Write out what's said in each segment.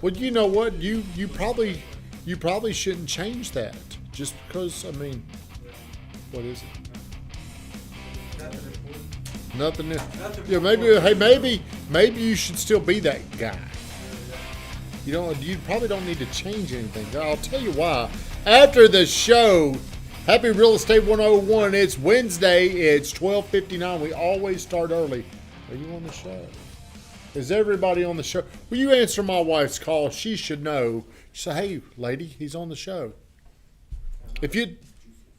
Well, you know what? You probably shouldn't change that just because. I mean, what is it? Nothing new. Yeah, maybe you should still be that guy. You probably don't need to change anything. I'll tell you why. After the show, Happy Real Estate 101. It's Wednesday. It's 12:59. We always start early. Are you on the show? Is everybody on the show? Will you answer my wife's call? She should know. She said, "Hey, lady, he's on the show." If you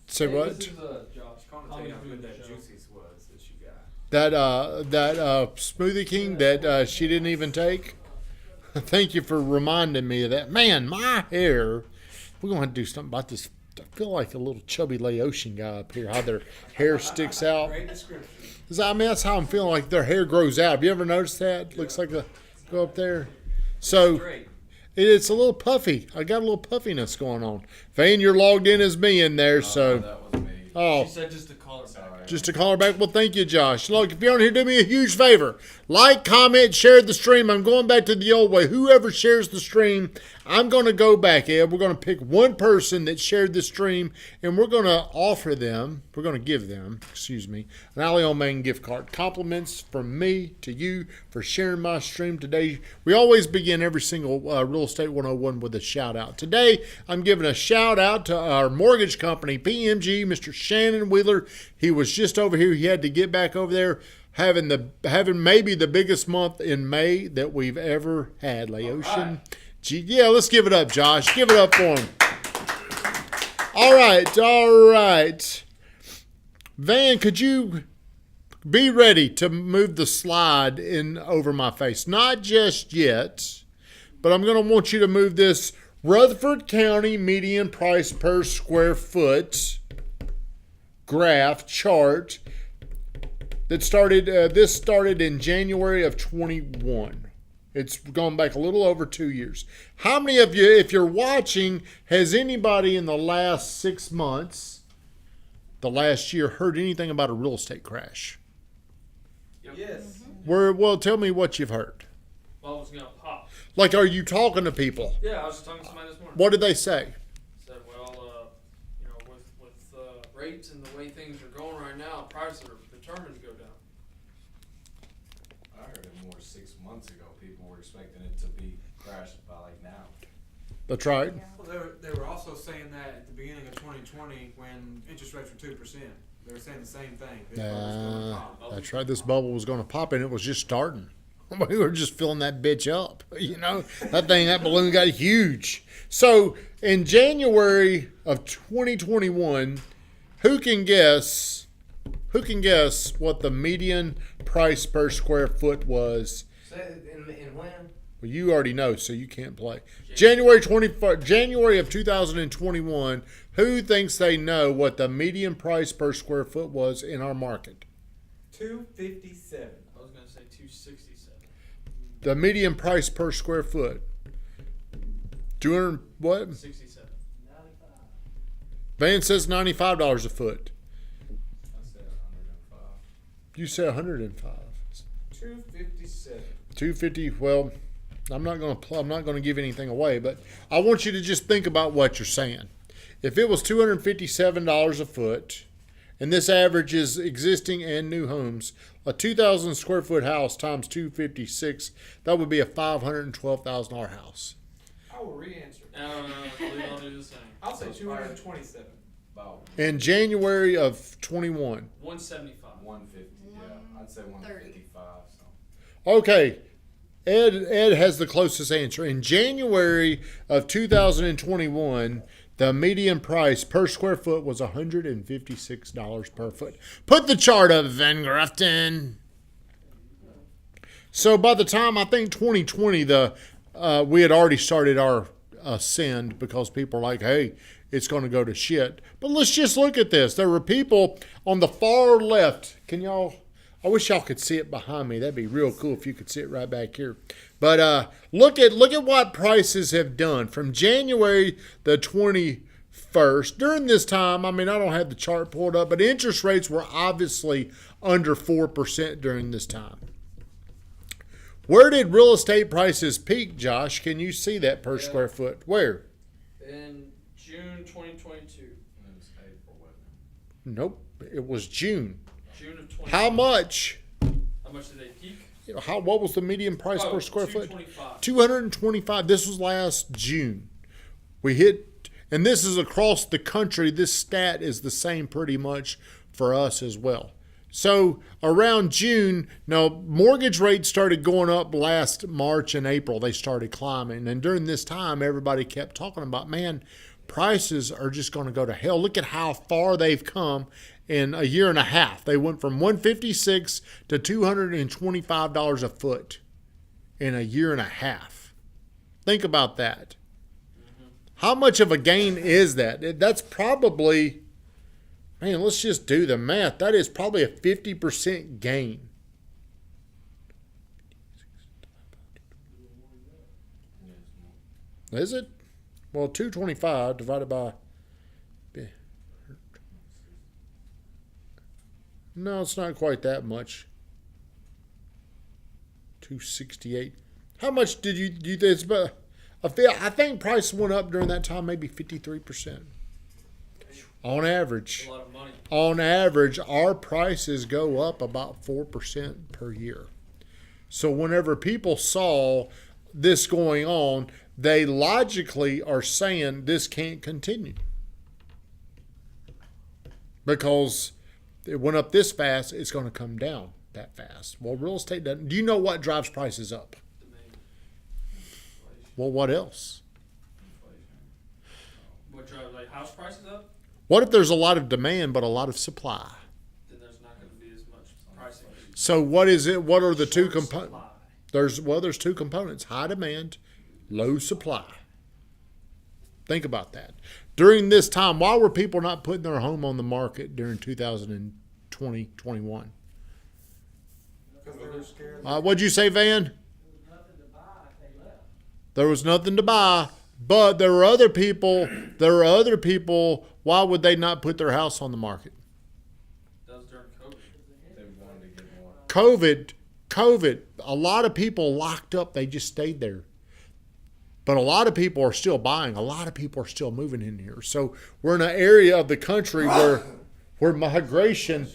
say what? This is Josh. Tell you how good that Juicy's was that you got. That Smoothie King that she didn't even take. Thank you for reminding me of that. Man, my hair. We're going to have to do something about this. I feel like a little chubby Laotian guy up here, how their hair sticks out. Great description. I mean, that's how I'm feeling like their hair grows out. Have you ever noticed that? It looks like a go up there. So it's a little puffy. I got a little puffiness going on. Van, you're logged in as me in there. So that was me. Oh. She said just to call her back. Just to call her back. Well, thank you, Josh. Look, if you're on here, do me a huge favor. Like, comment, share the stream. I'm going back to the old way. Whoever shares the stream, I'm going to go back, Ed. We're going to pick one person that shared the stream, and we're going to give them, an Ali Oman gift card. Compliments from me to you for sharing my stream today. We always begin every single Real Estate 101 with a shout out. Today, I'm giving a shout out to our mortgage company, PMG, Mr. Shannon Wheeler. He was just over here. He had to get back over there, having maybe the biggest month in May that we've ever had. Laotian. Yeah, let's give it up, Josh. Give it up for him. All right. Van, could you be ready to move the slide in over my face? Not just yet, but I'm going to want you to move this Rutherford County median price per square foot graph chart that started. This started in January of 21. It's gone back a little over 2 years. How many of you, if you're watching, has anybody in the last 6 months, the last year, heard anything about a real estate crash? Yes. Well, tell me what you've heard. Well, it was going to pop. Like, are you talking to people? Yeah, I was just talking to somebody this morning. What did they say? Said, well, with rates and the way things are going right now, prices are determined to go down. I heard it more 6 months ago. People were expecting it to be crashed by like now. That's right. Well, they were also saying that at the beginning of 2020 when interest rates were 2%. They were saying the same thing. This bubble was gonna pop. That's right. This bubble was going to pop, and it was just starting. We were just filling that bitch up. That balloon got huge. So in January of 2021, who can guess what the median price per square foot was? In when? Well, you already know, so you can't play. January of 2021. Who thinks they know what the median price per square foot was in our market? $257. I was going to say 267. The median price per square foot. 200 what? 67. 95. Van says $95 a foot. I said 105. You say 105. 257. 250. Well, I'm not going to give anything away, but I want you to just think about what you're saying. If it was $257 a foot, and this averages existing and new homes, a 2,000 square foot house times 256, that would be a $512,000 house. I will re-answer. No, please don't do the same. I'll say 227. About In January of 21. 175. 150. Yeah, I'd say 155. So. Okay. Ed has the closest answer. In January of 2021, the median price per square foot was $156 per foot. Put the chart up, Van Grafton. So by the time, I think 2020, we had already started our ascend because people are like, hey, it's going to go to shit. But let's just look at this. There were people on the far left. I wish y'all could see it behind me. That'd be real cool if you could see it right back here. But look at what prices have done from January the 21st. During this time, I don't have the chart pulled up, but interest rates were obviously under 4% during this time. Where did real estate prices peak, Josh? Can you see that per square foot? Where? In June 2022. It was April, wasn't Nope. It was June. June of 20. How much? How much did they peak? What was the median price per square foot? 225. 225. This was last June. We hit, and this is across the country. This stat is the same pretty much for us as well. So around June, now mortgage rates started going up last March and April. They started climbing. And during this time, everybody kept talking about, man, prices are just going to go to hell. Look at how far they've come in a year and a half. They went from $156 to $225 a foot in a year and a half. Think about that. How much of a gain is that? That's probably, man, let's just do the math. That is probably a 50% gain. it? Is it? Well, 225 divided by... No, it's not quite that much. 268. How much did you think? It's about, I think price went up during that time, maybe 53%. On average. A lot of money. On average, our prices go up about 4% per year. So whenever people saw this going on, they logically are saying this can't continue. Because it went up this fast, it's going to come down that fast. Well, real estate doesn't. Do you know what drives prices up? Demand. Well, what else? What drives like house prices up? What if there's a lot of demand but a lot of supply? Then there's not going to be as much price increase. So what is it? What are the two Short components? supply. There's two components: high demand, low supply. Think about that. During this time, why were people not putting their home on the market during 2020, 21? Because they were scared. What'd you say, Van? There was nothing to buy, but there were other people. Why would they not put their house on the market? That was during COVID. They wanted to get more. COVID. A lot of people locked up. They just stayed there. But a lot of people are still buying. A lot of people are still moving in here. So we're in an area of the country where migration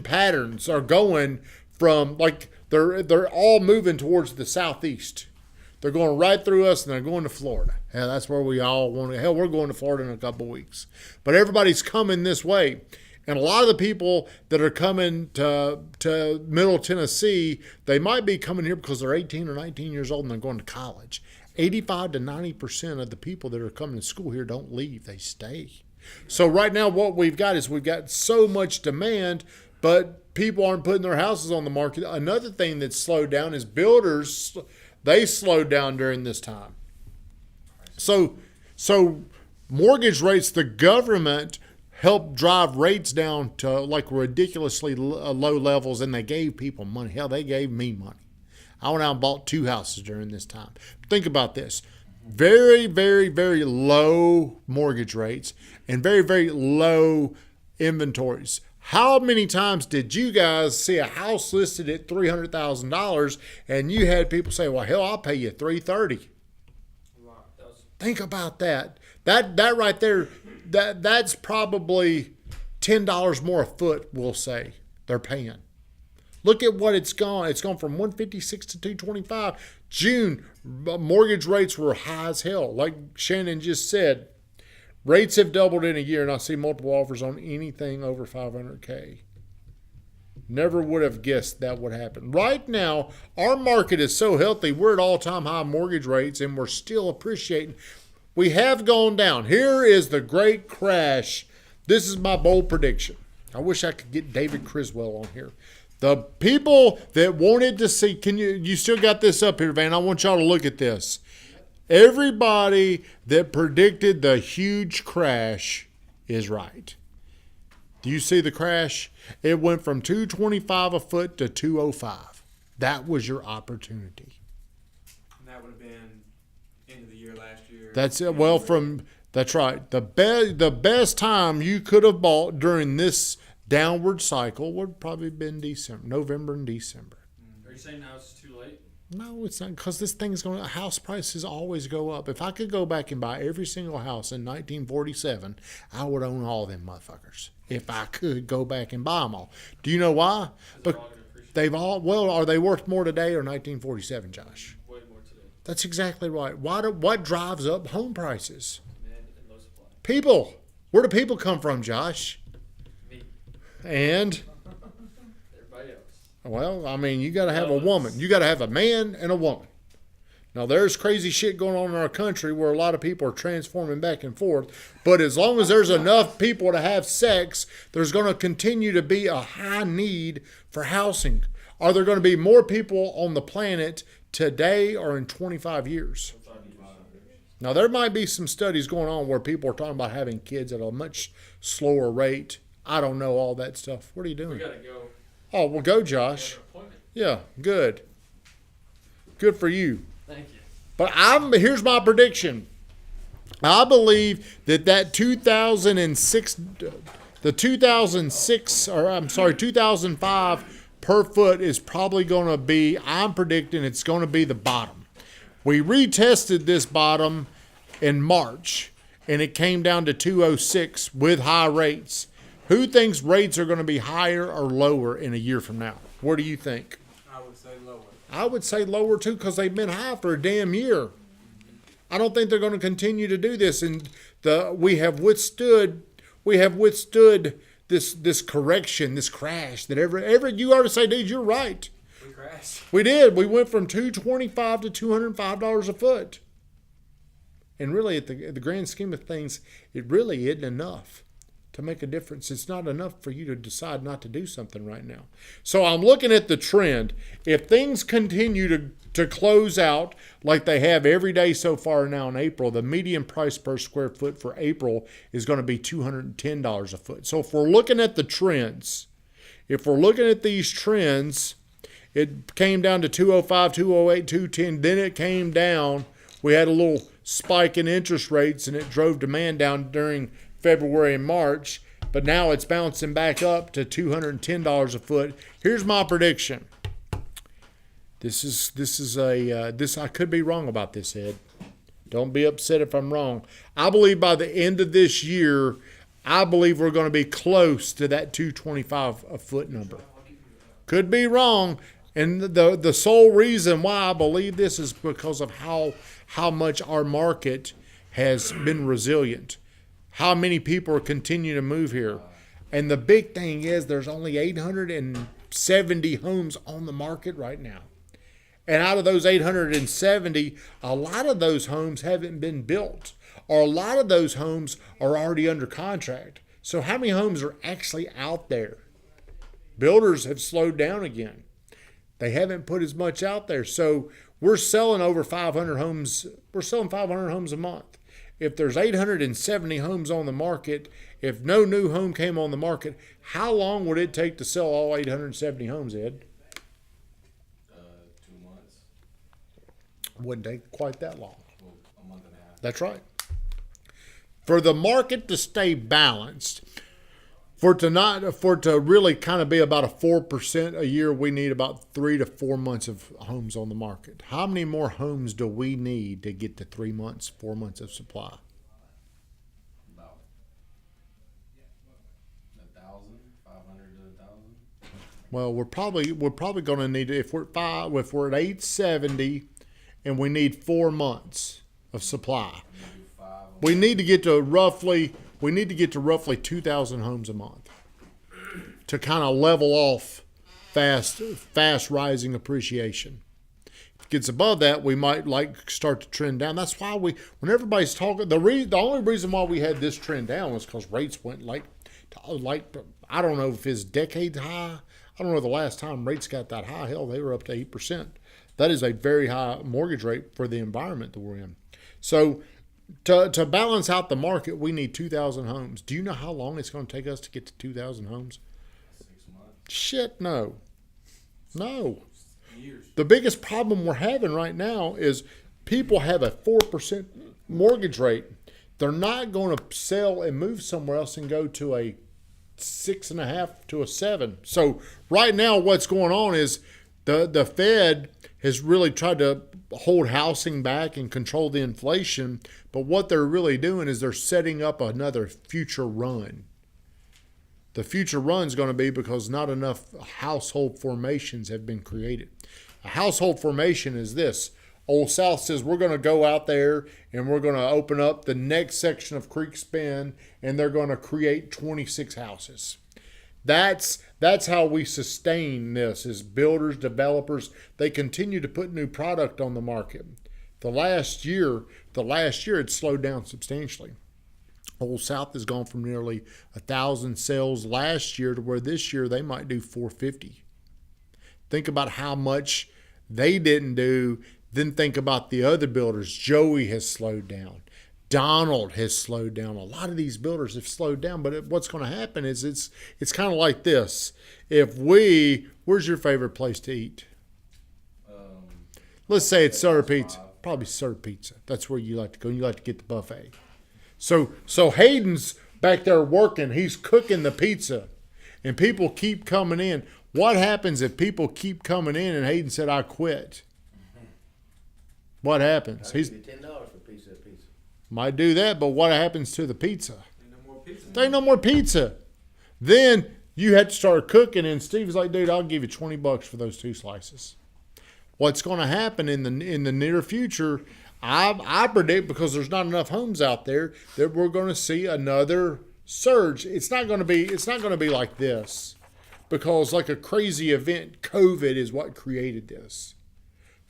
patterns are going from, like, they're all moving towards the southeast. They're going right through us and they're going to Florida. Hell, that's where we all want to. Hell, we're going to Florida in a couple of weeks. But everybody's coming this way. And a lot of the people that are coming to Middle Tennessee, they might be coming here because they're 18 or 19 years old and they're going to college. 85 to 90% of the people that are coming to school here don't leave. They stay. So right now what we've got is we've got so much demand, but people aren't putting their houses on the market. Another thing that's slowed down is builders. They slowed down during this time. So mortgage rates, the government helped drive rates down to like ridiculously low levels, and they gave people money. Hell, they gave me money. I went out and bought 2 houses during this time. Think about this. Very, very, very low mortgage rates and very, very low inventories. How many times did you guys see a house listed at $300,000 and you had people say, well, hell, I'll pay you $330,000? Think about that. That right there, that's probably $10 more a foot, we'll say, they're paying. Look at what it's gone. It's gone from 156 to 225. June, mortgage rates were high as hell. Like Shannon just said, rates have doubled in a year, and I see multiple offers on anything over $500K. Never would have guessed that would happen. Right now, our market is so healthy. We're at all-time high mortgage rates, and we're still appreciating. We have gone down. Here is the great crash. This is my bold prediction. I wish I could get David Criswell on here. The people that wanted to see, you still got this up here, Van. I want y'all to look at this. Everybody that predicted the huge crash is right. Do you see the crash? It went from $225 a foot to $205. That was your opportunity. And that would have been end of the year last year. That's it. Well, that's right. The best time you could have bought during this downward cycle would probably have been November and December. Are you saying now it's too late? No, it's not, because this thing's going to, house prices always go up. If I could go back and buy every single house in 1947, I would own all them motherfuckers. If I could go back and buy them all. Do you know why? They're But all gonna appreciate they've all, well, are they worth more today or 1947, Josh? way more today. That's exactly right. What drives up home prices? Demand and low supply. People. Where do people come from, Josh? Me. And, Everybody else. well, I mean, you got to have a woman. You got to have a man and a woman. Now, there's crazy shit going on in our country where a lot of people are transforming back and forth. But as long as there's enough people to have sex, there's going to continue to be a high need for housing. Are there going to be more people on the planet today or in 25 years? Now, there might be some studies going on where people are talking about having kids at a much slower rate. I don't know all that stuff. What are you We doing? gotta go. Oh, well, go, We Josh. have an appointment. Yeah, good. Good for you. Thank you. But here's my prediction. I believe that 2006, the 2005 per foot is probably going to be, I'm predicting it's going to be the bottom. We retested this bottom in March, and it came down to 206 with high rates. Who thinks rates are going to be higher or lower in a year from now? What do you think? I would say lower. I would say lower too, because they've been high for a damn year. I don't think they're going to continue to do this, and we have withstood this correction, this crash that every you ought to say, dude, you're right. We crashed. We did. We went from $225 to $205 a foot, and really, at the grand scheme of things, it really isn't enough to make a difference. It's not enough for you to decide not to do something right now. So I'm looking at the trend. If things continue to close out like they have every day so far now in April, the median price per square foot for April is going to be $210 a foot. So if we're looking at the trends, if we're looking at these trends, it came down to 205, 208, 210. Then it came down. We had a little spike in interest rates, and it drove demand down during February and March, but now it's bouncing back up to $210 a foot. Here's my prediction. This I could be wrong about this, Ed. Don't be upset if I'm wrong. I believe by the end of this year, I believe we're going to be close to that 225 a foot number. Could be wrong, and the sole reason why I believe this is because of how much our market has been resilient. How many people are continuing to move here. And the big thing is there's only 870 homes on the market right now. And out of those 870, a lot of those homes haven't been built, or a lot of those homes are already under contract. So how many homes are actually out there? Builders have slowed down again. They haven't put as much out there. So we're selling over 500 homes. We're selling 500 homes a month. If there's 870 homes on the market, if no new home came on the market, how long would it take to sell all 870 homes, Ed? 2 months. Wouldn't take quite that long. Well, a month and a half. That's right. For the market to stay balanced, for it to really kind of be about a 4% a year, we need about 3 to 4 months of homes on the market. How many more homes do we need to get to 3 months, 4 months of supply? About 1,000, 500 to 1,000. Well, we're probably going to need, if we're at 870 and we need 4 months of supply, we need to get to roughly 2,000 homes a month to kind of level off fast rising appreciation. If it gets above that, we might start to trend down. That's why when everybody's talking, the only reason why we had this trend down was because rates went like I don't know if it's decades high. I don't know the last time rates got that high. Hell, they were up to 8%. That is a very high mortgage rate for the environment that we're in. So to balance out the market, we need 2,000 homes. Do you know how long it's going to take us to get to 2,000 homes? 6 months. Shit, no. Years. The biggest problem we're having right now is people have a 4% mortgage rate. They're not going to sell and move somewhere else and go to a 6.5 to a 7. So right now what's going on is The Fed has really tried to hold housing back and control the inflation, but what they're really doing is they're setting up another future run. The future run is going to be because not enough household formations have been created. A household formation is this. Old South says we're going to go out there and we're going to open up the next section of Creek's Bend and they're going to create 26 houses. That's how we sustain this as builders, developers. They continue to put new product on the market. The last year it slowed down substantially. Old South has gone from nearly 1,000 sales last year to where this year they might do 450. Think about how much they didn't do. Then think about the other builders. Joey has slowed down. Donald has slowed down. A lot of these builders have slowed down, but what's going to happen is it's kind of like this. Where's your favorite place to eat? Let's say it's Sir Pizza. Probably Sir Pizza. That's where you like to go. You like to get the buffet. So Hayden's back there working. He's cooking the pizza, and people keep coming in. What happens if people keep coming in and Hayden said, I quit? What happens? I'll give you $10 for a piece of pizza. Might do that, but what happens to the pizza? Ain't no more pizza. There ain't no more pizza. Then you had to start cooking, and Steve's like, dude, I'll give you $20 for those 2 slices. What's going to happen in the near future, I predict, because there's not enough homes out there, that we're going to see another surge. It's not going to be like this, because like a crazy event, COVID is what created this.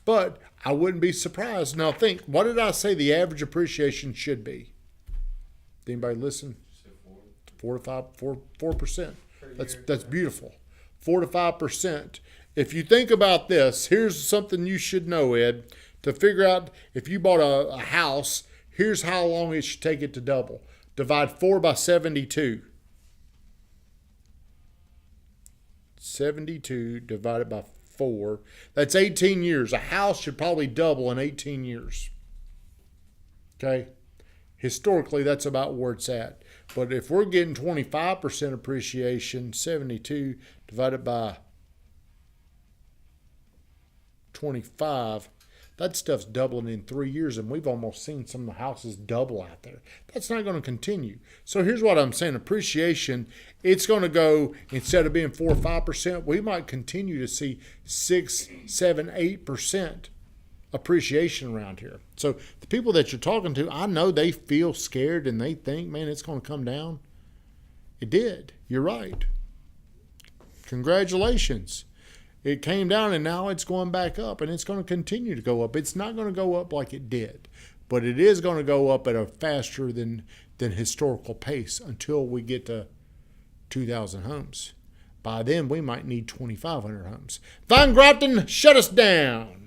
But I wouldn't be surprised. Now think, what did I say the average appreciation should be? Did anybody listen? 4%. That's beautiful. 4 to 5%. If you think about this, here's something you should know, Ed. To figure out if you bought a house, here's how long it should take it to double. Divide 4 by 72. 72 divided by 4. That's 18 years. A house should probably double in 18 years. Okay? Historically, that's about where it's at. But if we're getting 25% appreciation, 72 divided by 25, that stuff's doubling in 3 years, and we've almost seen some of the houses double out there. That's not going to continue. So here's what I'm saying. Appreciation, it's going to go, instead of being 4 or 5%, we might continue to see 6, 7, 8% appreciation around here. So the people that you're talking to, I know they feel scared and they think, man, it's going to come down. It did. You're right. Congratulations. It came down and now it's going back up, and it's going to continue to go up. It's not going to go up like it did, but it is going to go up at a faster than historical pace until we get to 2,000 homes. By then, we might need 2,500 homes. Van Grafton, shut us down.